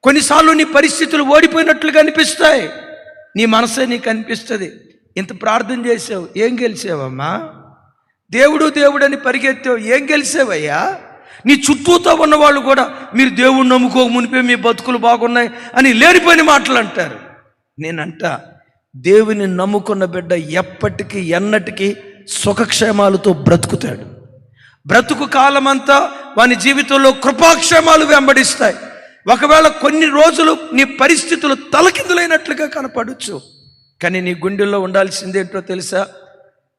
కొన్నిసార్లు నీ పరిస్థితులు ఓడిపోయినట్లుగా అనిపిస్తాయి. నీ మనసే నీకు అనిపిస్తుంది. ఇంత ప్రార్థన చేసావు, ఏం గెలిచావమ్మా? దేవుడు దేవుడు అని పరిగెత్తావు, ఏం గెలిచావయ్యా? నీ చుట్టూతో ఉన్నవాళ్ళు కూడా మీరు దేవుడు నమ్ముకోక మునిపే మీ బతుకులు బాగున్నాయి అని లేనిపోయిన మాటలు అంటారు. నేనంట, దేవుని నమ్ముకున్న బిడ్డ ఎప్పటికీ ఎన్నటికీ సుఖక్షేమాలతో బ్రతుకుతాడు. బ్రతుకు కాలమంతా వాని జీవితంలో కృపాక్షేమాలు వెంబడిస్తాయి. ఒకవేళ కొన్ని రోజులు నీ పరిస్థితులు తలకిందులైనట్లుగా కనపడవచ్చు, కానీ నీ గుండెల్లో ఉండాల్సిందేంటో తెలుసా?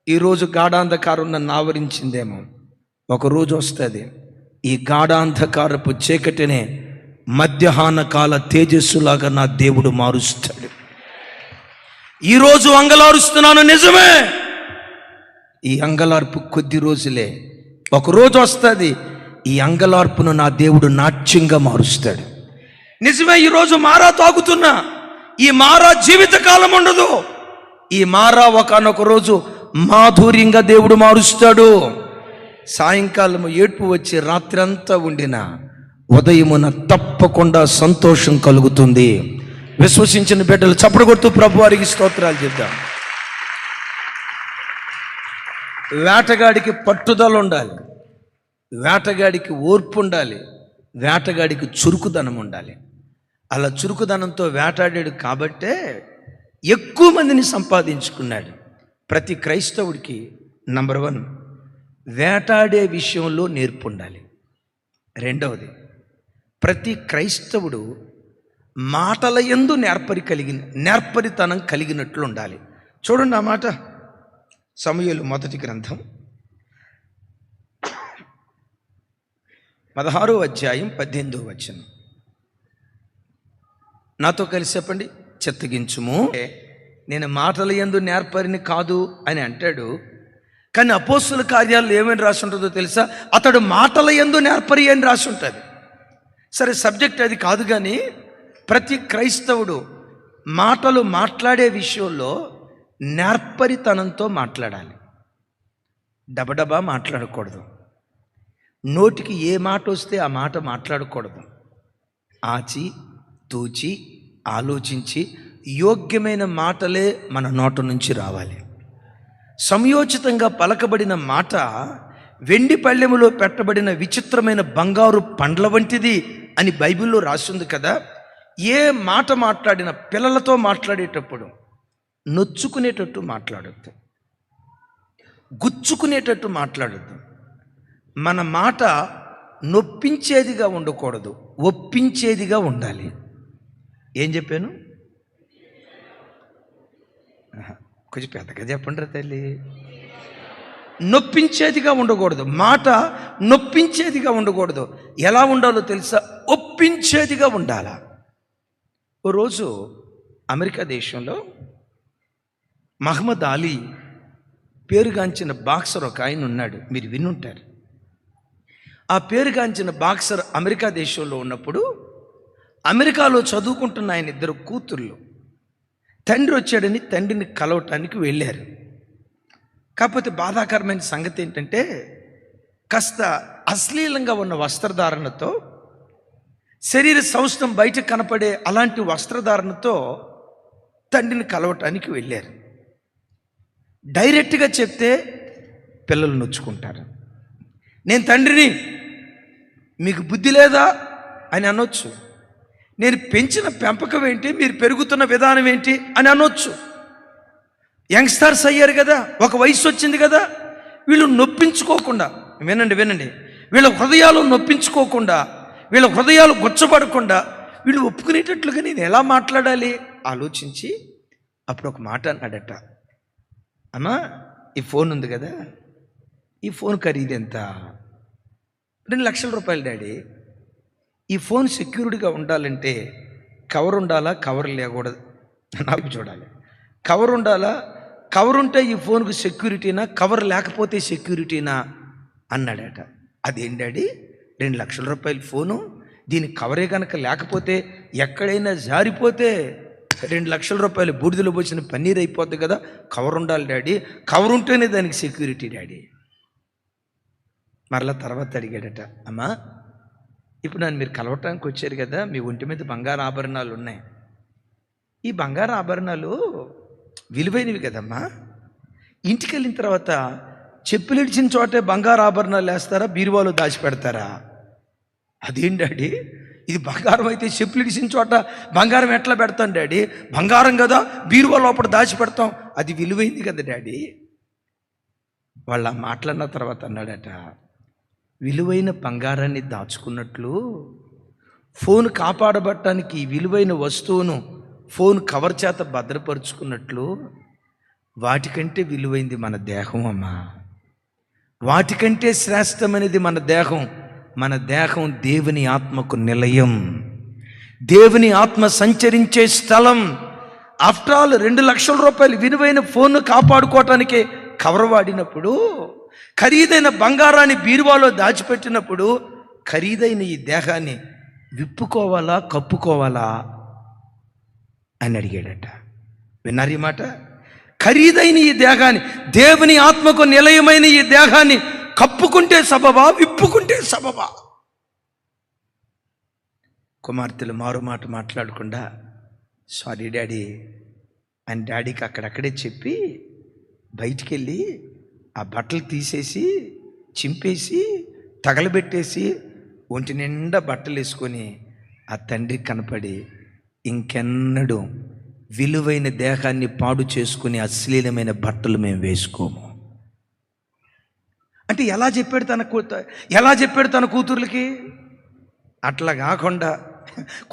ఈరోజు గాఢాంధకారం నన్ను ఆవరించిందేమో, ఒకరోజు వస్తుంది ఈ గాఢాంధకారపు చీకటినే మధ్యాహ్న కాల తేజస్సులాగా నా దేవుడు మారుస్తాడు. ఈరోజు అంగలారుస్తున్నాను, నిజమే. ఈ అంగలార్పు కొద్ది రోజులే, ఒకరోజు వస్తుంది ఈ అంగలార్పును నా దేవుడు నాట్యంగా మారుస్తాడు. నిజమే, ఈరోజు మారా తాగుతున్నా, ఈ మారా జీవితకాలం ఉండదు. ఈ మారా ఒకనొక రోజు మాధుర్యంగా దేవుడు మారుస్తాడు. సాయంకాలము ఏడ్పు వచ్చి రాత్రి అంతా ఉండిన ఉదయమున తప్పకుండా సంతోషం కలుగుతుంది. విశ్వసించిన బిడ్డలు చప్పట్లు కొడుతూ ప్రభు వారికి స్తోత్రాలు చేద్దాం. వేటగాడికి పట్టుదల ఉండాలి, వేటగాడికి ఓర్పు ఉండాలి, వేటగాడికి చురుకుదనం ఉండాలి. అలా చురుకుదనంతో వేటాడాడు కాబట్టే ఎక్కువ మందిని సంపాదించుకున్నాడు. ప్రతి క్రైస్తవుడికి నంబర్ 1 వేటాడే విషయంలో నేర్పు ఉండాలి. రెండవది, ప్రతి క్రైస్తవుడు మాటల యందు నేర్పరితనం కలిగినట్లు ఉండాలి. చూడండి ఆ మాట, సమూయేలు మొదటి గ్రంథం 16వ అధ్యాయం 18వ వచనం. నాతో కలిసి చెప్పండి. చిత్తగించుము. నేను మాటల యందు నేర్పరిని కాదు అని అంటాడు, కానీ అపోస్తుల కార్యాలు ఏమని రాసి ఉంటుందో తెలుసా? అతడు మాటల యందు నేర్పరి అని రాసి ఉంటుంది. సరే, సబ్జెక్ట్ అది కాదు, కానీ ప్రతి క్రైస్తవుడు మాటలు మాట్లాడే విషయంలో నేర్పరితనంతో మాట్లాడాలి. డబడబా మాట్లాడకూడదు. నోటికి ఏ మాట వస్తే ఆ మాట మాట్లాడకూడదు. ఆచి తూచి ఆలోచించి యోగ్యమైన మాటలే మన నోట నుంచి రావాలి. సమయోచితంగా పలకబడిన మాట వెండి పళ్ళెములో పెట్టబడిన విచిత్రమైన బంగారు పండ్ల వంటిది అని బైబిల్లో రాసింది కదా. ఏ మాట మాట్లాడిన పిల్లలతో మాట్లాడేటప్పుడు నొచ్చుకునేటట్టు మాట్లాడొద్దు, గుచ్చుకునేటట్టు మాట్లాడొద్దు. మన మాట నొప్పించేదిగా ఉండకూడదు, ఒప్పించేదిగా ఉండాలి. ఏం చెప్పాను? కొంచెం పెద్దగా చెప్పండి తల్లి. నొప్పించేదిగా ఉండకూడదు, మాట నొప్పించేదిగా ఉండకూడదు. ఎలా ఉండాలో తెలుసా? ఒప్పించేదిగా ఉండాలా. ఓ రోజు అమెరికా దేశంలో మహమ్మద్ అలీ పేరుగాంచిన బాక్సర్ ఒక ఆయన ఉన్నాడు, మీరు వినుంటారు. ఆ పేరుగాంచిన బాక్సర్ అమెరికా దేశంలో ఉన్నప్పుడు అమెరికాలో చదువుకుంటున్న ఆయన 2 కూతుర్లు, తండ్రి వచ్చాడని తండ్రిని కలవటానికి వెళ్ళారు. కాకపోతే బాధాకరమైన సంగతి ఏంటంటే, కాస్త అశ్లీలంగా ఉన్న వస్త్రధారణతో, శరీర సౌష్ఠవం బయట కనపడే అలాంటి వస్త్రధారణతో తండ్రిని కలవటానికి వెళ్ళారు. డైరెక్ట్గా చెప్తే పిల్లలు నొచ్చుకుంటారు. నేను తండ్రిని, మీకు బుద్ధి లేదా అని అనొచ్చు. నేను పెంచిన పెంపకం ఏంటి, మీరు పెరుగుతున్న విధానం ఏంటి అని అనొచ్చు. యంగ్స్టర్స్ అయ్యారు కదా, ఒక వయసు వచ్చింది కదా. వీళ్ళు నొప్పించుకోకుండా, వినండి, వీళ్ళ హృదయాలు నొప్పించుకోకుండా, వీళ్ళ హృదయాలు గుచ్చబడకుండా వీళ్ళు ఒప్పుకునేటట్లుగా నేను ఎలా మాట్లాడాలి ఆలోచించి అప్పుడు ఒక మాట అన్నాడట. అమ్మా, ఈ ఫోన్ ఉంది కదా, ఈ ఫోన్ ఖరీదు ఎంత? 2 లక్షల రూపాయలు డాడీ. ఈ ఫోన్ సెక్యూరిటీగా ఉండాలంటే కవర్ ఉండాలా, కవర్ లేకూడదు? నాకు చూడాలి. కవర్ ఉండాలా, కవర్ ఉంటే ఈ ఫోన్కు సెక్యూరిటీనా, కవర్ లేకపోతే సెక్యూరిటీనా అన్నాడట. అదేం డాడీ, 2 లక్షల రూపాయల ఫోను, దీని కవరే కనుక లేకపోతే ఎక్కడైనా జారిపోతే 2 లక్షల రూపాయలు బూడిదలో పోసిన పన్నీర్ అయిపోద్ది కదా. కవర్ ఉండాలి డాడీ, కవర్ ఉంటేనే దానికి సెక్యూరిటీ డాడీ. మరలా తర్వాత అడిగాడట, అమ్మా ఇప్పుడు నన్ను మీరు కలవటానికి వచ్చారు కదా, మీ ఒంటి మీద బంగారు ఆభరణాలు ఉన్నాయి. ఈ బంగారు ఆభరణాలు విలువైనవి కదమ్మా. ఇంటికి వెళ్ళిన తర్వాత చెప్పులు ఇడిచిన చోటే బంగారు ఆభరణాలు వేస్తారా, బీరువాలో దాచిపెడతారా? అదేం డాడీ, ఇది బంగారం అయితే చెప్పులు ఇడిచిన చోట బంగారం ఎట్లా పెడతాం డాడీ? బంగారం కదా, బీరువా లోపల దాచిపెడతాం, అది విలువైంది కదా డాడీ. వాళ్ళ మాట్లాడిన తర్వాత అన్నాడట, విలువైన బంగారాన్ని దాచుకున్నట్లు ఫోన్ కాపాడబట్టడానికి ఈ విలువైన వస్తువును ఫోన్ కవర్ చేత భద్రపరుచుకున్నట్లు వాటికంటే విలువైంది మన దేహం అమ్మా. వాటికంటే శ్రేష్టమైనది మన దేహం. మన దేహం దేవుని ఆత్మకు నిలయం, దేవుని ఆత్మ సంచరించే స్థలం. ఆఫ్టర్ ఆల్ 2 లక్షల రూపాయలు విలువైన ఫోన్ను కాపాడుకోవటానికే కవర్ వాడినప్పుడు, ఖరీదైన బంగారాన్ని బీరువాలో దాచిపెట్టినప్పుడు, ఖరీదైన ఈ దేహాన్ని విప్పుకోవాలా కప్పుకోవాలా అని అడిగాడట. విన్నారు ఈ మాట? ఖరీదైన ఈ దేహాన్ని, దేవుని ఆత్మకు నిలయమైన ఈ దేహాన్ని కప్పుకుంటే సబబా, విప్పుకుంటే సబబా? కుమార్తెలు మారు మాట మాట్లాడకుండా సారీ డాడీ అని డాడీకి అక్కడక్కడే చెప్పి బయటికి వెళ్ళి ఆ బట్టలు తీసేసి చింపేసి తగలబెట్టేసి ఒంటి నిండా బట్టలు వేసుకొని ఆ తండ్రికి కనపడి, ఇంకెన్నడూ విలువైన దేహాన్ని పాడు చేసుకుని అశ్లీలమైన బట్టలు మేము వేసుకోము అంటే ఎలా చెప్పాడు తన కూతుర్లకి? అట్లా కాకుండా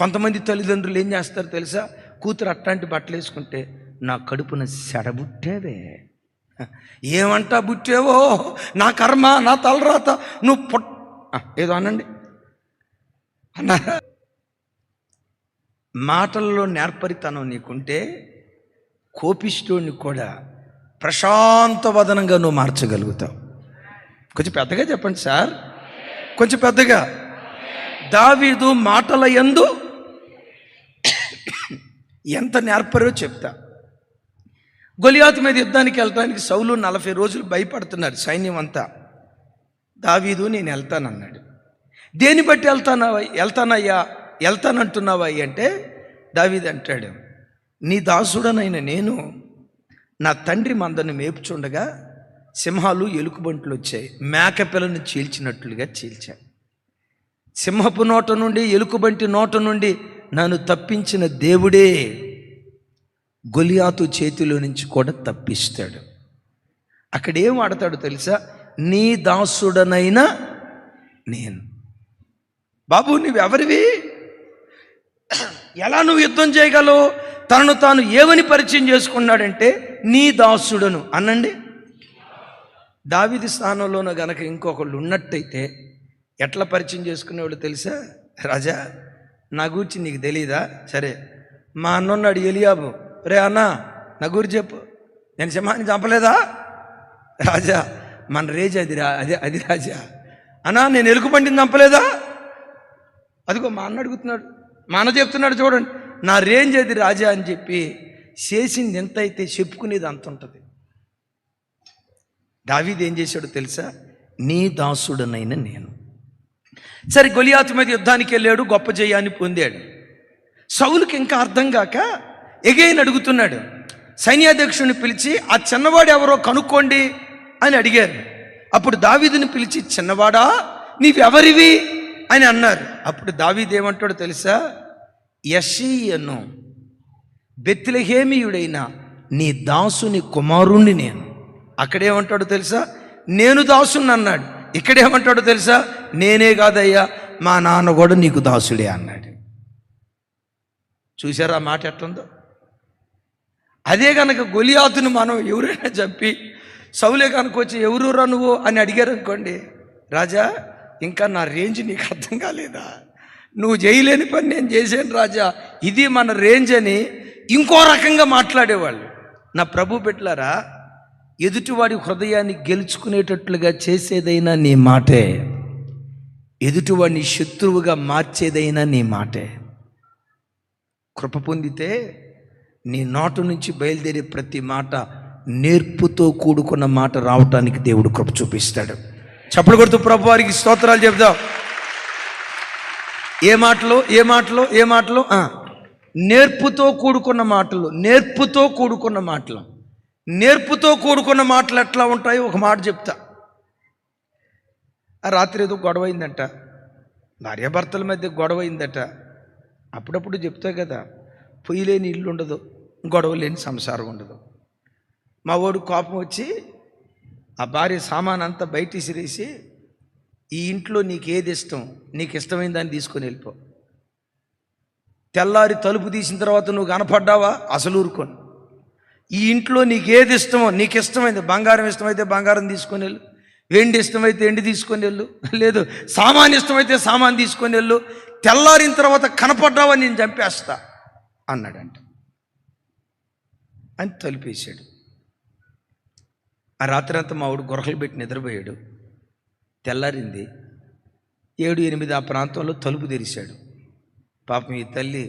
కొంతమంది తల్లిదండ్రులు ఏం చేస్తారు తెలుసా? కూతురు అట్లాంటి బట్టలు వేసుకుంటే, నా కడుపున సెడబుట్టేవే, ఏమంటా బుట్టేవో, నా కర్మ, నా తలరాత, నువ్వు ఏదో అనండి అన్నారా? మాటల్లో నేర్పరితనం నీకుంటే కోపిష్ఠుడిని కూడా ప్రశాంత వదనంగా నువ్వు మార్చగలుగుతావు. కొంచెం పెద్దగా చెప్పండి సార్, కొంచెం పెద్దగా. దావీదు మాటల యందు ఎంత నేర్పరో చెప్తా. గొలియాతు మీద యుద్ధానికి వెళ్ళడానికి సౌలు 40 రోజులు భయపడుతున్నారు సైన్యం అంతా. దావీదు నేను వెళ్తానన్నాడు. దేని బట్టి వెళ్తానంటున్నావా అంటే దావీదు అంటాడు, నీ దాసుడనైన నేను నా తండ్రి మందను మేపుచుండగా సింహాలు ఎలుకబంట్లు వచ్చాయి, మేకపిల్లను చీల్చినట్లుగా చీల్చాయి. సింహపు నోట నుండి ఎలుకబంటి నోట నుండి నన్ను తప్పించిన దేవుడే గొలియాతు చేతిలో నుంచి కూడా తప్పిస్తాడు. అక్కడేం వాడతాడు తెలుసా? నీ దాసుడనైనా నేను. బాబు నువ్వెవరివి? ఎలా నువ్వు యుద్ధం చేయగలవు? తనను తాను ఏమని పరిచయం చేసుకున్నాడంటే నీ దాసుడను అనండి. దావీదు స్థానంలోనూ గనక ఇంకొకళ్ళు ఉన్నట్టయితే ఎట్లా పరిచయం చేసుకునేవాళ్ళు తెలుసా? రాజా నా గురించి నీకు తెలీదా? సరే మా అన్నున్నాడు ఎలియాబు, రే అన్న నా గురించి చెప్పు, నేను సింహాన్ని చంపలేదా? రాజా మన రేజ్ అది రాజా. అన్నా నేను ఎలుకబంటిని చంపలేదా? అదిగో మా అన్న అడుగుతున్నాడు, మా అన్న చెప్తున్నాడు చూడండి, నా రేంజ్ అది రాజా అని చెప్పి చేసింది ఎంత అయితే చెప్పుకునేది అంత ఉంటుంది. దావీదు ఏం చేశాడో తెలుసా? నీ దాసుడనైన నేను. సరే గొలియాతు మీద యుద్ధానికి వెళ్ళాడు, గొప్ప జయాన్ని పొందాడు. సౌలుకి ఇంకా అర్థం కాక ఎగైన్ అడుగుతున్నాడు. సైన్యాధ్యక్షుడిని పిలిచి ఆ చిన్నవాడు ఎవరో కనుక్కోండి అని అడిగారు. అప్పుడు దావీదుని పిలిచి, చిన్నవాడా నీవెవరివి అని అన్నారు. అప్పుడు దావీదు ఏమంటాడో తెలుసా? యెషీయను బెత్లెహేమీయుడైన నీ దాసుని కుమారుణ్ణి నేను. అక్కడేమంటాడో తెలుసా? నేను దాసుని అన్నాడు. ఇక్కడేమంటాడో తెలుసా? నేనే కాదయ్యా, మా నాన్న కూడా నీకు దాసుడే అన్నాడు. చూసారా మాట ఎట్లుందో? అదే కనుక గొలియాతును మనం ఎవరైనా చెప్పి సౌలే కనుక వచ్చి ఎవరురా నువ్వు అని అడిగారు అనుకోండి, రాజా ఇంకా నా రేంజ్ నీకు అర్థం కాలేదా? నువ్వు చేయలేని పని నేను చేశాను రాజా, ఇది మన రేంజ్ అని ఇంకో రకంగా మాట్లాడేవాళ్ళు. నా ప్రభు బిడ్డలారా, ఎదుటివాడి హృదయాన్ని గెలుచుకునేటట్లుగా చేసేదైనా నీ మాటే, ఎదుటివాడిని శత్రువుగా మార్చేదైనా నీ మాటే. కృప పొందితే నీ నోటు నుంచి బయలుదేరే ప్రతి మాట నేర్పుతో కూడుకున్న మాట రావటానికి దేవుడు కృప చూపిస్తాడు. చప్పలు కొడుతూ ప్రభు వారికి స్తోత్రాలు చెప్దాం. ఏ మాటలు ఏ మాటలు ఏ మాటలు నేర్పుతో కూడుకున్న మాటలు, నేర్పుతో కూడుకున్న మాటలు. నేర్పుతో కూడుకున్న మాటలు ఎట్లా ఉంటాయో ఒక మాట చెప్తా. ఆ రాత్రి ఏదో గొడవ అయిందట, భార్యాభర్తల మధ్య గొడవ అయిందట. అప్పుడప్పుడు చెప్తా కదా, పొయ్యి లేని ఇల్లు ఉండదు, గొడవ లేని సంసారం ఉండదు. మా వాడు కోపం వచ్చి ఆ భార్య సామాన్ అంతా బయట ఇసిరేసి, ఈ ఇంట్లో నీకు ఏది ఇష్టం, నీకు ఇష్టమైన దాన్ని తీసుకొని వెళ్ళిపో. తెల్లారి తలుపు తీసిన తర్వాత నువ్వు కనపడ్డావా అసలు ఊరుకోను. ఈ ఇంట్లో నీకు ఏది ఇష్టమో, నీకు ఇష్టమైంది, బంగారం ఇష్టమైతే బంగారం తీసుకొని వెళ్ళు, వెండి ఇష్టమైతే ఎండి తీసుకొని వెళ్ళు, లేదు సామాన్ ఇష్టమైతే సామాన్ తీసుకొని వెళ్ళు, తెల్లారిన తర్వాత కనపడ్డావా నేను చంపేస్తా అన్నాడంట. అని తలుపేశాడు. ఆ రాత్రి అంతా మా వాడు గొర్రెలు పెట్టి నిద్రపోయాడు. తెల్లారింది 7-8 ఆ ప్రాంతంలో తలుపు తెరిచాడు. పాపం ఈ తల్లి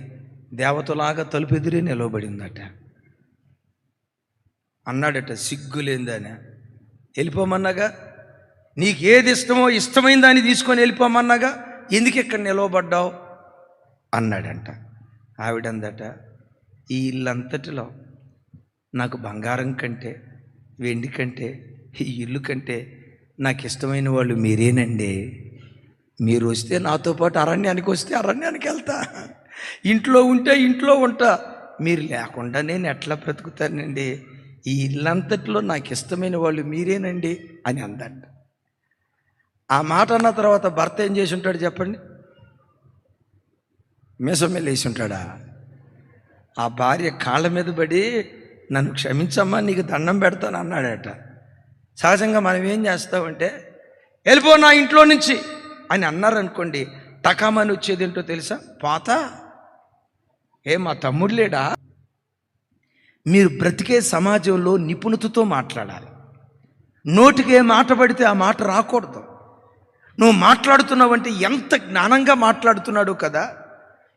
దేవతలాగా తలుపు ఎదురే నిలవబడిందట. అన్నాడట, సిగ్గులేందని వెళ్ళిపోమన్నాగా, నీకు ఏది ఇష్టమో ఇష్టమైన దాన్ని తీసుకొని వెళ్ళిపోమన్నాగా, ఎందుకు ఇక్కడ నిలవబడ్డావు అన్నాడంట. ఆవిడందట, ఈ ఇల్లంతటిలో నాకు బంగారం కంటే, వెండి కంటే, ఈ ఇల్లు కంటే నాకు ఇష్టమైన వాళ్ళు మీరేనండి. మీరు వస్తే నాతో పాటు అరణ్యానికి వస్తే అరణ్యానికి వెళ్తా, ఇంట్లో ఉంటే ఇంట్లో ఉంటా, మీరు లేకుండా నేను ఎట్లా బ్రతుకుతానండి. ఈ ఇల్లంతటిలో నాకు ఇష్టమైన వాళ్ళు మీరేనండి అని అందంట. ఆ మాట అన్న తర్వాత భర్త ఏం చేసి ఉంటాడు చెప్పండి? మీసమెల్లి వేసి ఉంటాడా? ఆ భార్య కాళ్ళ మీద పడి, నన్ను క్షమించమ్మా, నీకు దండం పెడతాను అన్నాడట. సహజంగా మనం ఏం చేస్తామంటే, వెళ్ళిపో నా ఇంట్లో నుంచి అని అన్నారనుకోండి, టకామని వచ్చేది ఏంటో తెలుసా? పాత మా తమ్ముడు లేడా? మీరు బ్రతికే సమాజంలో నిపుణతతో మాట్లాడాలి. నోటికి ఏ మాట పడితే ఆ మాట రాకూడదు. నువ్వు మాట్లాడుతున్నావంటే ఎంత జ్ఞానంగా మాట్లాడుతున్నాడు కదా,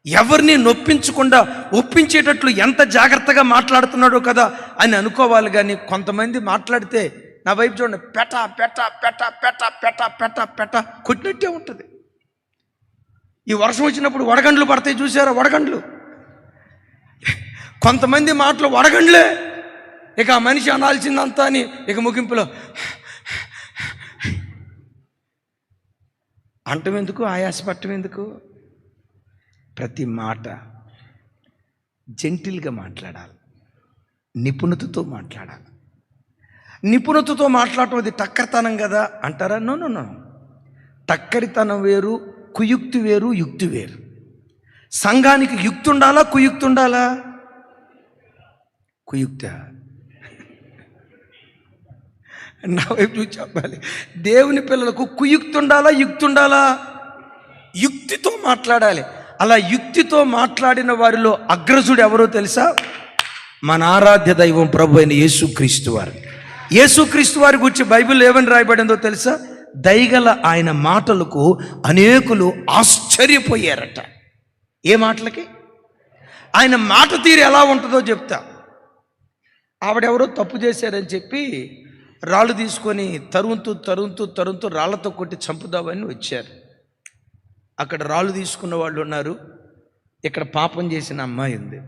ఎవరిని నొప్పించకుండా ఒప్పించేటట్లు ఎంత జాగ్రత్తగా మాట్లాడుతున్నాడో కదా అని అనుకోవాలి. కానీ కొంతమంది మాట్లాడితే, నా వైపు చూడండి, పెట పెట పెట పెట పెట పెట పెట కొట్టినట్టే ఉంటుంది. ఈ వర్షం వచ్చినప్పుడు వడగండ్లు పడతాయి చూసారా? వడగండ్లు, కొంతమంది మాటలు వడగండ్లే. ఇక ఆ మనిషి అనాల్సిందంతా అని ఇక ముగింపులో అంటం ఎందుకు, ఆయాసపట్టం ఎందుకు? ప్రతి మాట జెంటిల్గా మాట్లాడాలి, నిపుణతతో మాట్లాడాలి. నిపుణతతో మాట్లాడటం అది టక్కరితనం కదా అంటారా? No no no. టక్కరితనం వేరు, కుయుక్తి వేరు, యుక్తి వేరు. సంఘానికి యుక్తి ఉండాలా, కుయుక్తి ఉండాలా? కుయుక్త. నా వైపు చెప్పాలి. దేవుని పిల్లలకు కుయుక్తి ఉండాలా, యుక్తి ఉండాలా? యుక్తితో మాట్లాడాలి. అలా యుక్తితో మాట్లాడిన వారిలో అగ్రజుడు ఎవరో తెలుసా? మన ఆరాధ్య దైవం ప్రభు అయిన యేసుక్రీస్తు వారు. యేసుక్రీస్తు వారి గురించి బైబిల్లో ఏమని రాయబడిందో తెలుసా? దయగల ఆయన మాటలకు అనేకులు ఆశ్చర్యపోయారట. ఏ మాటలకి? ఆయన మాట తీరు ఎలా ఉంటుందో చెప్తా. ఆవిడెవరో తప్పు చేశారని చెప్పి రాళ్ళు తీసుకొని తరుముతూ రాళ్లతో కొట్టి చంపుదామని వచ్చారు. అక్కడ రాళ్ళు తీసుకున్న వాళ్ళు ఉన్నారు, ఇక్కడ పాపం చేసిన అమ్మాయి ఉంది.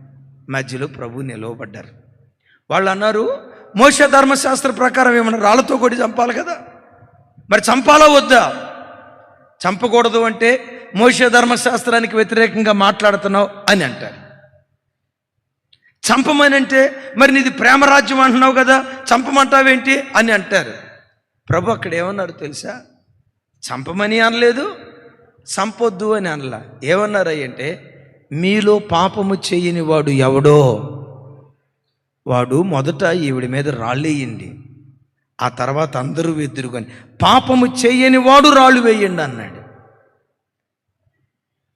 మధ్యలో ప్రభు నిలవబడ్డారు. వాళ్ళు అన్నారు, మోషే ధర్మశాస్త్ర ప్రకారం ఏమన్నా రాళ్లతో కొట్టి చంపాలి కదా, మరి చంపాలా వద్దా? చంపకూడదు అంటే మోషే ధర్మశాస్త్రానికి వ్యతిరేకంగా మాట్లాడుతున్నావు అని అంటారు. చంపమని అంటే మరి నీది ప్రేమరాజ్యం అంటున్నావు కదా, చంపమంటావేంటి అని అంటారు. ప్రభు అక్కడ ఏమన్నారు తెలుసా? చంపమని అనలేదు, చంపొద్దు అని అనలా. ఏమన్నారు అంటే, మీలో పాపము చేయని వాడు ఎవడో వాడు మొదట ఈవిడి మీద రాళ్ళేయండి, ఆ తర్వాత అందరూ వెదురుకొని, పాపము చేయని వాడు రాళ్ళు వేయండి అన్నాడు.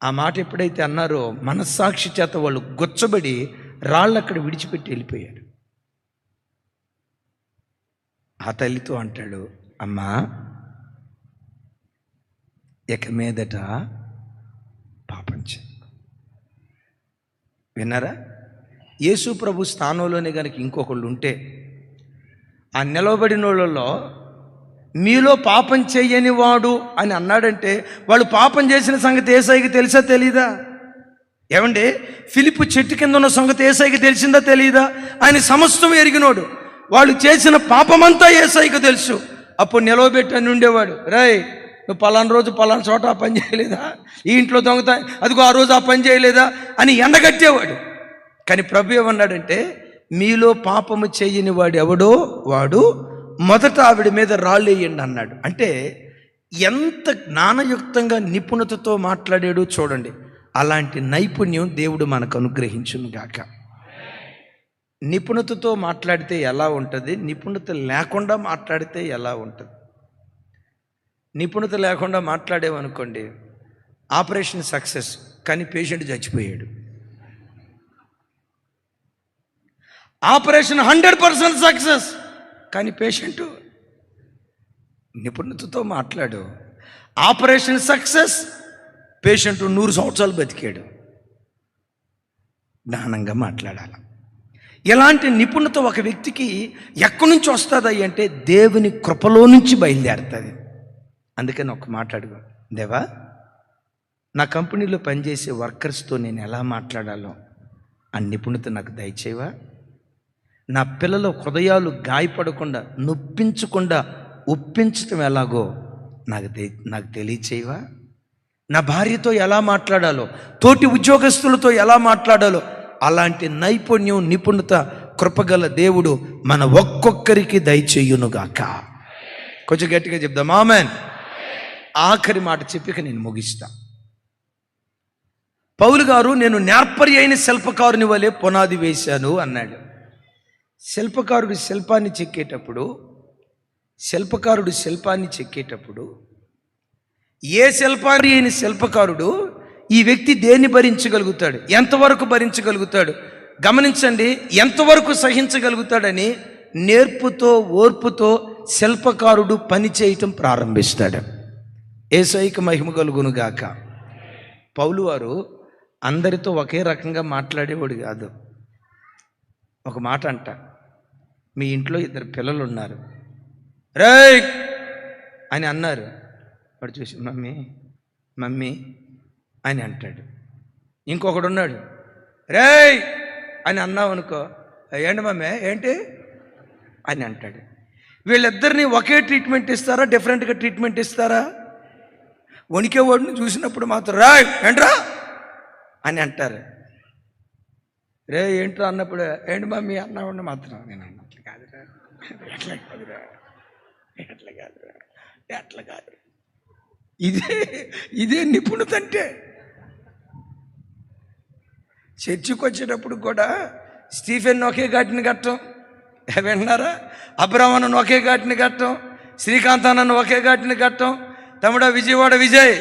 ఆ మాట ఎప్పుడైతే అన్నారో మనస్సాక్షి చేత వాళ్ళు గుచ్చబడి రాళ్ళు అక్కడ విడిచిపెట్టి వెళ్ళిపోయారు. ఆ తల్లితో అంటాడు, అమ్మా ఇక మీదట పాపం చేయి. విన్నారా? యేసు ప్రభు స్థానంలోనే కనుక ఇంకొకళ్ళు ఉంటే, ఆ నిలవబడిన వాళ్ళలో మీలో పాపం చెయ్యని వాడు అని అన్నాడంటే వాళ్ళు పాపం చేసిన సంగతి ఏసైకి తెలుసా తెలీదా? ఏమండి, ఫిలిప్పు చెట్టు కింద ఉన్న సంగతి ఏసైకి తెలిసిందా తెలీదా? ఆయన సమస్తం ఎరిగినోడు. వాళ్ళు చేసిన పాపమంతా ఏసైకి తెలుసు. అప్పుడు నిలవబెట్టి ఉండేవాడు, రేయ్ నువ్వు పలానా రోజు పలానా చోట ఆ పని చేయలేదా, ఈ ఇంట్లో దొంగతా, అదిగో ఆ రోజు ఆ పని చేయలేదా అని ఎండగట్టేవాడు. కానీ ప్రభు ఏమన్నాడంటే, మీలో పాపము చేయని వాడు ఎవడో వాడు మొదట ఆవిడ మీద రాళ్ళు వేయండి అన్నాడు. అంటే ఎంత జ్ఞానయుక్తంగా నిపుణతతో మాట్లాడాడో చూడండి. అలాంటి నైపుణ్యం దేవుడు మనకు అనుగ్రహించును గాక. నిపుణతతో మాట్లాడితే ఎలా ఉంటుంది, నిపుణత లేకుండా మాట్లాడితే ఎలా ఉంటుంది? నిపుణత లేకుండా మాట్లాడేమనుకోండి, ఆపరేషన్ సక్సెస్ కానీ పేషెంట్ చచ్చిపోయాడు. ఆపరేషన్ 100% సక్సెస్ కానీ పేషెంట్. నిపుణతతో మాట్లాడు, ఆపరేషన్ సక్సెస్, పేషెంట్ 100 సంవత్సరాలు బతికాడు. జ్ఞానంగా మాట్లాడాలి. ఎలాంటి నిపుణత ఒక వ్యక్తికి ఎక్కడి నుంచి వస్తుంది అంటే దేవుని కృపలో నుంచి బయలుదేరుతుంది. అందుకని ఒక మాట అడుగు, దేవా నా కంపెనీలో పనిచేసే వర్కర్స్తో నేను ఎలా మాట్లాడాలో ఆ నిపుణత నాకు దయచేవా? నా పిల్లల హృదయాలు గాయపడకుండా, నొప్పించకుండా ఒప్పించటం ఎలాగో నాకు తెలియచేయవా? నా భార్యతో ఎలా మాట్లాడాలో, తోటి ఉద్యోగస్తులతో ఎలా మాట్లాడాలో అలాంటి నైపుణ్యం, నిపుణత కృపగల దేవుడు మన ఒక్కొక్కరికి దయచేయునుగాక. కొంచెం గట్టిగా చెప్దాం ఆమేన్. ఆఖరి మాట చెప్పిక నేను ముగిస్తా. పౌలు గారు నేను నేర్పరి అయిన శిల్పకారుని వలె పునాది వేశాను అన్నాడు. శిల్పకారుడు శిల్పాన్ని చెక్కేటప్పుడు ఏ శిల్పారి అయిన శిల్పకారుడు ఈ వ్యక్తి దేన్ని భరించగలుగుతాడు, ఎంతవరకు భరించగలుగుతాడు, గమనించండి, ఎంతవరకు సహించగలుగుతాడని నేర్పుతో ఓర్పుతో శిల్పకారుడు పని చేయటం ప్రారంభిస్తాడు. యేసయ్యకు మహిమ కలుగును గాక. పౌలు వారు అందరితో ఒకే రకంగా మాట్లాడేవాడు కాదు. ఒక మాట అంట, మీ ఇంట్లో 2 పిల్లలు ఉన్నారు, రేయ్ అని అన్నారు. వాడు చూసి మమ్మీ మమ్మీ అని అంటాడు. ఇంకొకడు ఉన్నాడు, రేయ్ అని అన్నావు అనుకో, ఏంటి మమ్మీ ఏంటి అని అంటాడు. వీళ్ళిద్దరిని ఒకే ట్రీట్మెంట్ ఇస్తారా, డిఫరెంట్గా ట్రీట్మెంట్ ఇస్తారా? వణికేవాడిని చూసినప్పుడు మాత్రం రాయ్ ఏంట్రా అని అంటారు. రే ఏంట్రా అన్నప్పుడు ఏంటి మమ్మీ అన్నవాడిని మాత్రం నేను అట్లా కాదురా, ఎట్లా కాదు. ఇదే నిపుణత అంటే. చర్చికి వచ్చేటప్పుడు కూడా స్టీఫెన్ ఒకే ఘాటిని కట్టం, విన్నారా? అబ్రహ్మను ఒకే ఘాటిని కట్టం, శ్రీకాంత్ అన్నను ఒకే ఘాటిని కట్టం, తమ్ముడా విజయవాడ విజయ్,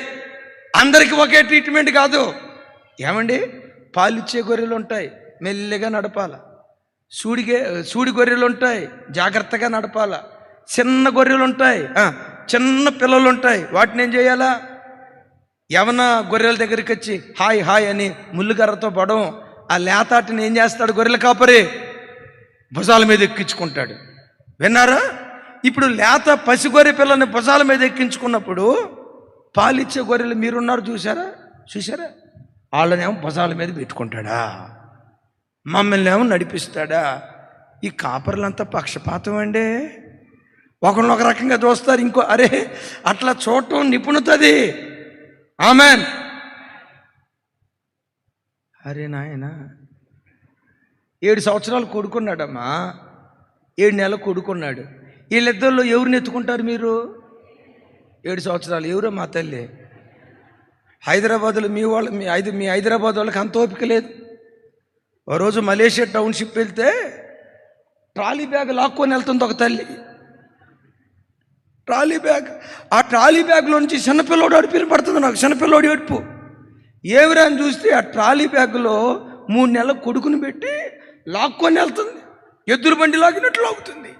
అందరికీ ఒకే ట్రీట్మెంట్ కాదు. ఏమండి, పాలిచ్చే గొర్రెలు ఉంటాయి, మెల్లిగా నడపాల. సూడి గొర్రెలు ఉంటాయి, జాగ్రత్తగా నడపాల. చిన్న గొర్రెలు ఉంటాయి, చిన్న పిల్లలు ఉంటాయి, వాటిని ఏం చేయాలా? యవన గొర్రెల దగ్గరికి వచ్చి హాయ్ హాయ్ అని ముళ్ళుగర్రతో పడడం. ఆ లేతాటిని ఏం చేస్తాడు గొర్రెల కాపరి? భుజాల మీద ఎక్కించుకుంటాడు. విన్నారా? ఇప్పుడు లేత పసిగొర్రె పిల్లని భుజాల మీద ఎక్కించుకున్నప్పుడు పాలిచ్చే గొర్రెలు మీరున్నారు చూసారా? వాళ్ళనేమో భుజాల మీద పెట్టుకుంటాడా, మమ్మల్ని ఏమో నడిపిస్తాడా? ఈ కాపర్లంతా పక్షపాతం అండి. ఒకరిని ఒక రకంగా చూస్తారు, ఇంకో అరే అట్లా చూడటం నిపుణతది. ఆమెన్. అరే నాయన 7 సంవత్సరాలు కొడుకున్నాడమ్మా, 7 నెలలు కొడుకున్నాడు. వీళ్ళిద్దరిలో ఎవరిని ఎత్తుకుంటారు మీరు? 7 సంవత్సరాలు ఎవరో మా తల్లి. హైదరాబాద్లో మీ హైదరాబాద్ వాళ్ళకి అంత ఓపిక లేదు. ఓ రోజు మలేషియా టౌన్షిప్ వెళ్తే ట్రాలీ బ్యాగ్ లాక్కొని వెళ్తుంది ఒక తల్లి. ట్రాలీ బ్యాగ్, ఆ ట్రాలీ బ్యాగ్లో నుంచి చిన్నపిల్లోడు అడుపు వినపడుతుంది నాకు. చిన్నపిల్లోడు ఏడుపు ఏమిరా అని చూస్తే ఆ ట్రాలీ బ్యాగ్లో 3 నెలల కొడుకుని పెట్టి లాక్కొని వెళ్తుంది. ఎద్దుల బండి లాగినట్లు లాగుతుంది.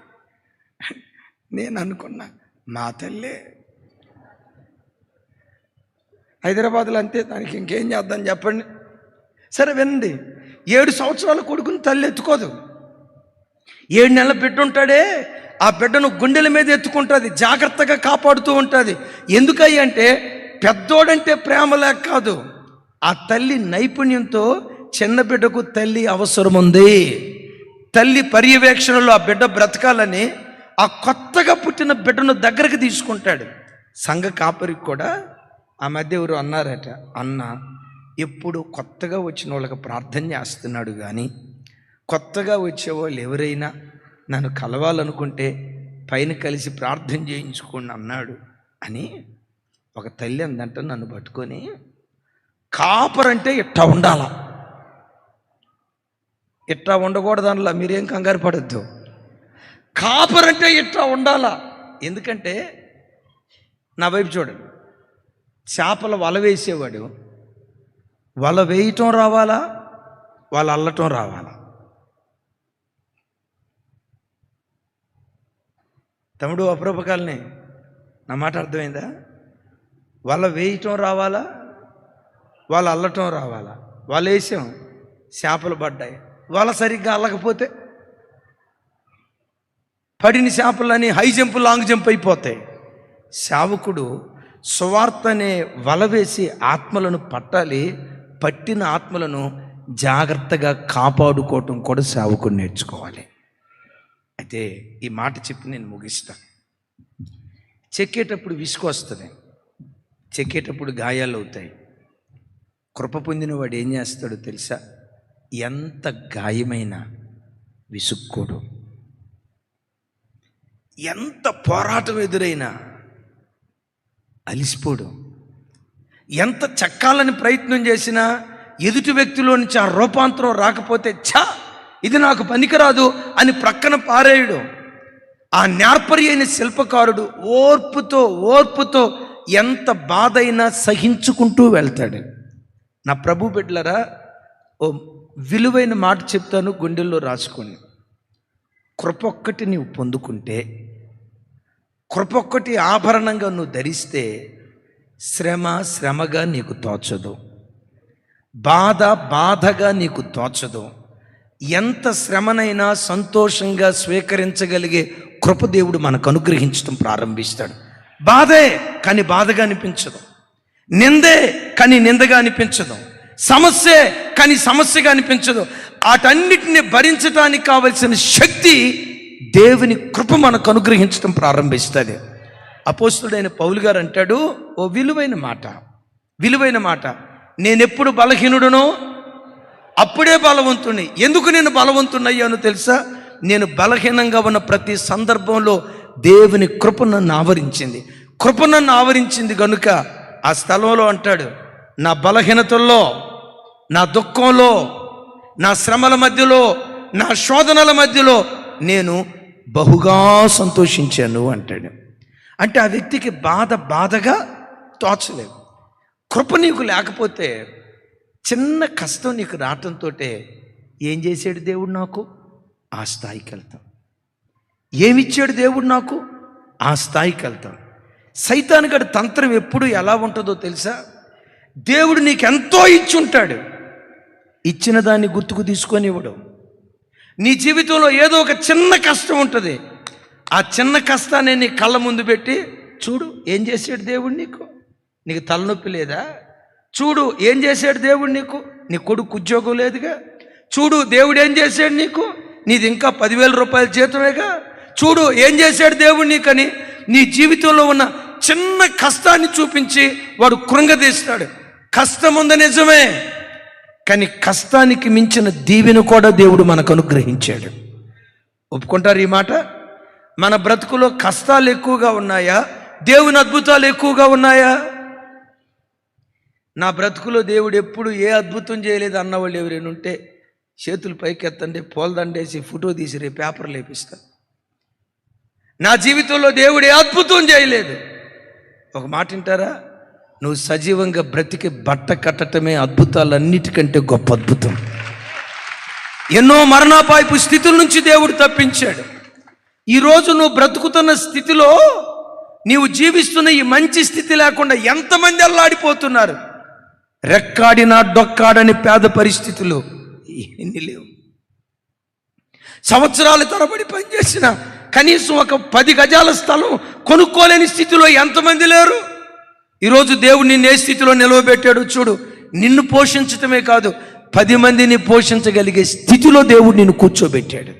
నేను అనుకున్నా మా తల్లే. హైదరాబాద్లో అంతే, దానికి ఇంకేం చేద్దాం చెప్పండి. సరే వినండి, 7 సంవత్సరాల కొడుకుని తల్లి ఎత్తుకోదు. 7 నెలలు పెట్టుంటాడే, ఆ బిడ్డను గుండెల మీద ఎత్తుకుంటుంది, జాగ్రత్తగా కాపాడుతూ ఉంటుంది. ఎందుకయ్య అంటే పెద్దోడంటే ప్రేమ లేక కాదు, ఆ తల్లి నైపుణ్యంతో చిన్న బిడ్డకు తల్లి అవసరం ఉంది. తల్లి పర్యవేక్షణలో ఆ బిడ్డ బ్రతకాలని ఆ కొత్తగా పుట్టిన బిడ్డను దగ్గరకు తీసుకుంటాడు. సంఘ కాపరికి కూడా ఆ మధ్య ఎవరు అన్నారట, అన్న ఎప్పుడు కొత్తగా వచ్చిన వాళ్ళకి ప్రార్థన చేస్తున్నాడు, కానీ కొత్తగా వచ్చేవాళ్ళు ఎవరైనా నన్ను కలవాలనుకుంటే పైన కలిసి ప్రార్థన చేయించుకోండి అన్నాడు అని ఒక తల్లి అందంట నన్ను పట్టుకొని, కాపరంటే ఇట్టా ఉండాల, ఇట్టా ఉండకూడదు అనలా, మీరేం కంగారు పడద్దు. కాపరంటే ఇట్టా ఉండాలా. ఎందుకంటే నా వైపు చూడండి, చేపల వల వేసేవాడు వల వేయటం రావాలా, వాళ్ళ అల్లటం రావాలా? తమ్ముడు అప్రూపకాలని నా మాట అర్థమైందా? వల వేయటం రావాలా, వాళ్ళు అల్లటం రావాలా? వాళ్ళు వేసాం, చేపలు పడ్డాయి, వల సరిగ్గా అల్లకపోతే పడిన చేపలని హై జంప్ లాంగ్ జంప్ అయిపోతాయి. సేవకుడు సువార్త అనే వల వేసి ఆత్మలను పట్టాలి, పట్టిన ఆత్మలను జాగ్రత్తగా కాపాడుకోవటం కూడా సేవకుడు నేర్చుకోవాలి. అయితే ఈ మాట చెప్పి నేను ముగిస్తాను. చెక్కేటప్పుడు విసుగు వస్తుంది, చెక్కేటప్పుడు గాయాలు అవుతాయి. కృప పొందిన వాడు ఏం చేస్తాడో తెలుసా? ఎంత గాయమైనా విసుక్కోడు, ఎంత పోరాటం ఎదురైనా అలిసిపోడు, ఎంత చెక్కాలని ప్రయత్నం చేసినా ఎదుటి వ్యక్తిలో నుంచి ఆ రూపాంతరం రాకపోతే ఛా ఇది నాకు పనికిరాదు అని ప్రక్కన పారేయడు. ఆ నేర్పరి అయిన శిల్పకారుడు ఓర్పుతో ఎంత బాధ అయినా సహించుకుంటూ వెళ్తాడు. నా ప్రభు బిడ్డలారా, ఓ విలువైన మాట చెప్తాను, గుండెల్లో రాసుకోండి. కృపొక్కటి నీవు పొందుకుంటే, కృపొక్కటి ఆభరణంగా నువ్వు ధరిస్తే శ్రమగా నీకు తోచదు, బాధగా నీకు తోచదు. ఎంత శ్రమనైనా సంతోషంగా స్వీకరించగలిగే కృపదేవుడు మనకు అనుగ్రహించడం ప్రారంభిస్తాడు. బాధే కానీ బాధగా అనిపించదు, నిందే కానీ నిందగా అనిపించదు, సమస్యే కానీ సమస్యగా అనిపించదు. వాటన్నిటిని భరించడానికి కావలసిన శక్తి దేవుని కృప మనకు అనుగ్రహించడం ప్రారంభిస్తుంది. అపోస్తుడైన పౌలు గారు అంటాడు, ఓ విలువైన మాట, నేనెప్పుడు బలహీనుడనో అప్పుడే బలవంతుణ్ణి. ఎందుకు నేను బలవంతుణ్ణయ్యాను తెలుసా? నేను బలహీనంగా ఉన్న ప్రతి సందర్భంలో దేవుని కృప నన్ను ఆవరించింది కనుక ఆ స్థలంలో అంటాడు, నా బలహీనతల్లో, నా దుఃఖంలో, నా శ్రమల మధ్యలో, నా శోధనల మధ్యలో నేను బహుగా సంతోషించాను అంటాడు. అంటే ఆ వ్యక్తికి బాధగా తోచలేదు. కృప నీకు లేకపోతే, చిన్న కష్టం నీకు రావటంతో ఏం చేశాడు దేవుడు నాకు, ఆ స్థాయికి వెళ్తాం. ఏమిచ్చాడు దేవుడు నాకు, ఆ స్థాయికి వెళ్తాం. సైతాను గడి తంత్రం ఎప్పుడు ఎలా ఉంటుందో తెలుసా? దేవుడు నీకు ఎంతో ఇచ్చి ఉంటాడు, ఇచ్చిన దాన్ని గుర్తుకు తీసుకొని ఇవ్వడం. నీ జీవితంలో ఏదో ఒక చిన్న కష్టం ఉంటుంది, ఆ చిన్న కష్టాన్ని నీ కళ్ళ ముందు పెట్టి చూడు ఏం చేశాడు దేవుడు నీకు తలనొప్పి లేదా? చూడు ఏం చేశాడు దేవుడు నీ కొడుకు ఉద్యోగం లేదుగా? చూడు దేవుడు ఏం చేశాడు నీది ఇంకా 10,000 రూపాయల జీతమేగా? చూడు ఏం చేశాడు దేవుడు నీకని నీ జీవితంలో ఉన్న చిన్న కష్టాన్ని చూపించి వాడు కృంగదీస్తాడు. కష్టం ఉంది నిజమే, కానీ కష్టానికి మించిన దీవెన కూడా దేవుడు మనకు అనుగ్రహించాడు. ఒప్పుకుంటారు ఈ మాట? మన బ్రతుకులో కష్టాలు ఎక్కువగా ఉన్నాయా, దేవుని అద్భుతాలు ఎక్కువగా ఉన్నాయా? నా బ్రతుకులో దేవుడు ఎప్పుడు ఏ అద్భుతం చేయలేదు అన్నవాళ్ళు ఎవరైనా ఉంటే చేతులు పైకి ఎత్తండి, పూలదండేసి ఫోటో తీసి రేపు పేపర్లు వేపిస్తా. నా జీవితంలో దేవుడు ఏ అద్భుతం చేయలేదు. ఒక మాట వింటారా? నువ్వు సజీవంగా బ్రతికి బట్ట కట్టటమే అద్భుతాలన్నిటికంటే గొప్ప అద్భుతం. ఎన్నో మరణాపాయపు స్థితుల నుంచి దేవుడు తప్పించాడు. ఈరోజు నువ్వు బ్రతుకుతున్న స్థితిలో, నీవు జీవిస్తున్న ఈ మంచి స్థితి లేకుండా ఎంతమంది అల్లాడిపోతున్నారు. రెక్కాడినా డొక్కాడని పేద పరిస్థితులు ఎన్ని లేవు. సంవత్సరాల తరబడి పనిచేసిన కనీసం ఒక 10 గజాల స్థలం కొనుక్కోలేని స్థితిలో ఎంతమంది లేరు? ఈరోజు దేవుడు నిన్ను ఏ స్థితిలో నిలవబెట్టాడు చూడు. నిన్ను పోషించటమే కాదు, 10 మందిని పోషించగలిగే స్థితిలో దేవుడు నిన్ను కూర్చోబెట్టాడు.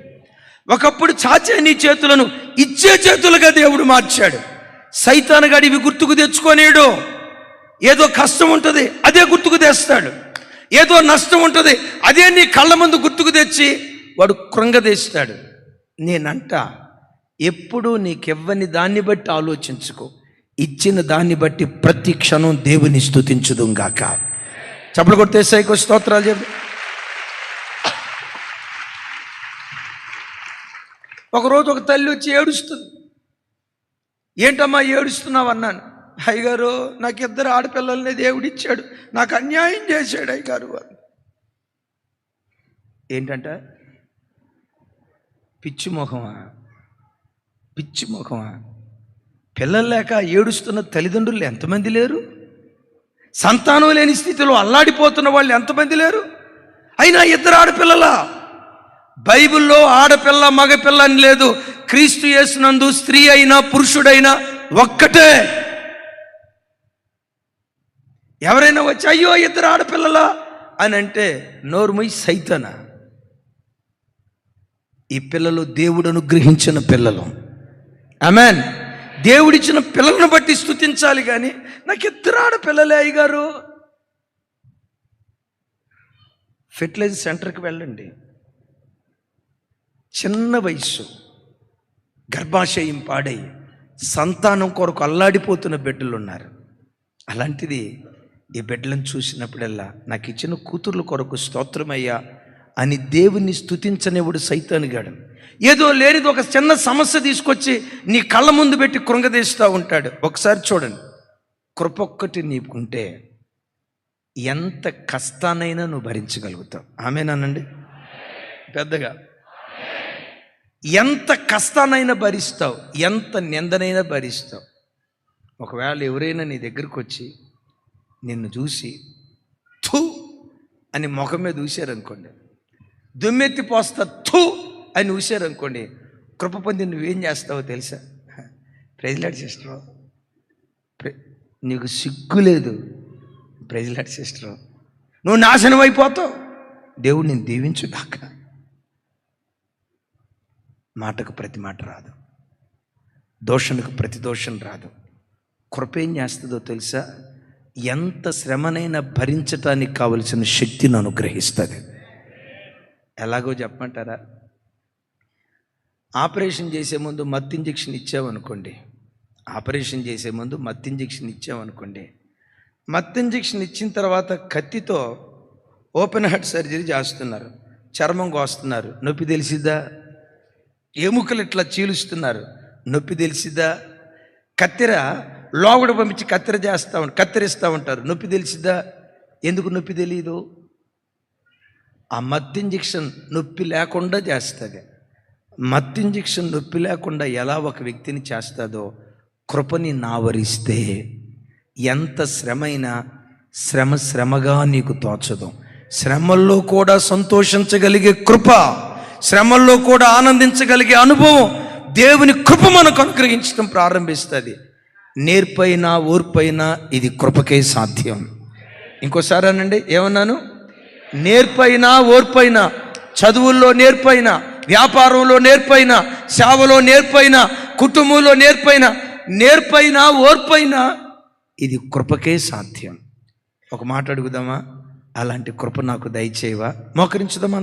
ఒకప్పుడు చాచే నీ చేతులను ఇచ్చే చేతులుగా దేవుడు మార్చాడు. సైతానుగాడు ఇవి గుర్తుకు తెచ్చుకోనేడు. ఏదో కష్టం ఉంటుంది అదే గుర్తుకు తెస్తాడు, ఏదో నష్టం ఉంటుంది అదే నీ కళ్ళ ముందు గుర్తుకు తెచ్చి వాడు కృంగదీస్తాడు. నేనంట ఎప్పుడూ నీకివ్వని దాన్ని బట్టి ఆలోచించుకో, ఇచ్చిన దాన్ని బట్టి ప్రతి క్షణం దేవుని స్తుతించుదుంగాక. చప్పలు కొడితే సైకో స్తోత్రాలు చెప్పు. ఒకరోజు ఒక తల్లి వచ్చి ఏడుస్తుంది. ఏంటమ్మా ఏడుస్తున్నావు అన్నాను. అయ్యగారు, నాకు 2 ఆడపిల్లల్ని దేవుడిచ్చాడు, నాకు అన్యాయం చేశాడు అయ్యగారు. ఏంటంట? పిచ్చి మొహమా? పిల్లలు లేక ఏడుస్తున్న తల్లిదండ్రులు ఎంతమంది లేరు? సంతానం లేని స్థితిలో అల్లాడిపోతున్న వాళ్ళు ఎంతమంది లేరు? అయినా 2 ఆడపిల్లలా? బైబిల్లో ఆడపిల్ల మగపిల్ల అని లేదు. క్రీస్తు యేసునందు స్త్రీ అయినా పురుషుడైనా ఒక్కటే. ఎవరైనా వచ్చి అయ్యో 2 ఆడపిల్లలా అని అంటే నోరుమై సైతాన. ఈ పిల్లలు దేవుడు అనుగ్రహించిన పిల్లలు. ఆమేన్. దేవుడిచ్చిన పిల్లలను బట్టి స్తుతించాలి కానీ నాకు 2 ఆడపిల్లలే అయ్యగారు. ఫెర్టిలైజ్ సెంటర్కి వెళ్ళండి. చిన్న వయసు, గర్భాశయం పాడై సంతానం కొరకు అల్లాడిపోతున్న బిడ్డలు ఉన్నారు. అలాంటిది ఈ బిడ్డలను చూసినప్పుడల్లా నాకు ఇచ్చిన కూతుర్ల కొరకు స్తోత్రమయ్యా అని దేవుని స్తుతించనివాడు సైతానుగాడు. ఏదో లేనిది ఒక చిన్న సమస్య తీసుకొచ్చి నీ కళ్ళ ముందు పెట్టి కృంగదీస్తూ ఉంటాడు. ఒకసారి చూడండి, కృపొక్కటి నీకుంటే ఎంత కష్టానైనా నువ్వు భరించగలుగుతావు. ఆమేనండి పెద్దగా. ఎంత కష్టానైనా భరిస్తావు, ఎంత నిందనైనా భరిస్తావు. ఒకవేళ ఎవరైనా నీ దగ్గరకు వచ్చి నిన్ను చూసి థూ అని ముఖం మీద ఊసారనుకోండి, దుమ్మెత్తి పోస్తా థూ అని ఊసారనుకోండి, కృప పొంది నువ్వేం చేస్తావో తెలుసా? ప్రైజ్లాడ్ సిస్టరు, నీకు సిగ్గు లేదు. ప్రైజ్లాడ్ సిస్టరు, నువ్వు నాశనం అయిపోతావు. దేవుడు నేను దీవించుగాక. మాటకు ప్రతి మాట రాదు, దోషణకు ప్రతి దోషం రాదు. కృప ఏం చేస్తుందో తెలుసా? ఎంత శ్రమనైనా భరించటానికి కావలసిన శక్తిని అనుగ్రహిస్తుంది. ఎలాగో చెప్పమంటారా? ఆపరేషన్ చేసే ముందు మత్తు ఇంజెక్షన్ ఇచ్చామనుకోండి, మత్తు ఇంజెక్షన్ ఇచ్చిన తర్వాత కత్తితో ఓపెన్ హార్ట్ సర్జరీ చేస్తున్నారు, చర్మం కోస్తున్నారు, నొప్పి తెలిసిద్దా? ఎముకలు ఇట్లా చీలుస్తున్నారు, నొప్పి తెలిసిద్దా? కత్తెర లోగడ పంపించి కత్తిరిస్తూ ఉంటారు, నొప్పి తెలిసిద్దా? ఎందుకు నొప్పి తెలియదు? ఆ మత్తు ఇంజెక్షన్ నొప్పి లేకుండా చేస్తుంది. మత్తు ఇంజెక్షన్ నొప్పి లేకుండా ఎలా ఒక వ్యక్తిని చేస్తుందో, కృపని నావరిస్తే ఎంత శ్రమైనా శ్రమగా నీకు తోచదు. శ్రమల్లో కూడా సంతోషించగలిగే కృప, శ్రమల్లో కూడా ఆనందించగలిగే అనుభవం దేవుని కృప మనకు అనుగ్రహించడం ప్రారంభిస్తుంది. నేర్పైనా ఓర్పైనా ఇది కృపకే సాధ్యం. ఇంకోసారి అనండి, ఏమన్నాను? నేర్పైనా ఓర్పైనా, చదువుల్లో నేర్పైనా, వ్యాపారంలో నేర్పైనా, సేవలో నేర్పైనా, కుటుంబంలో నేర్పైనా ఓర్పైనా ఇది కృపకే సాధ్యం. ఒక మాట అడుగుదామా? అలాంటి కృప నాకు దయచేయవా? మోకరించుదామా?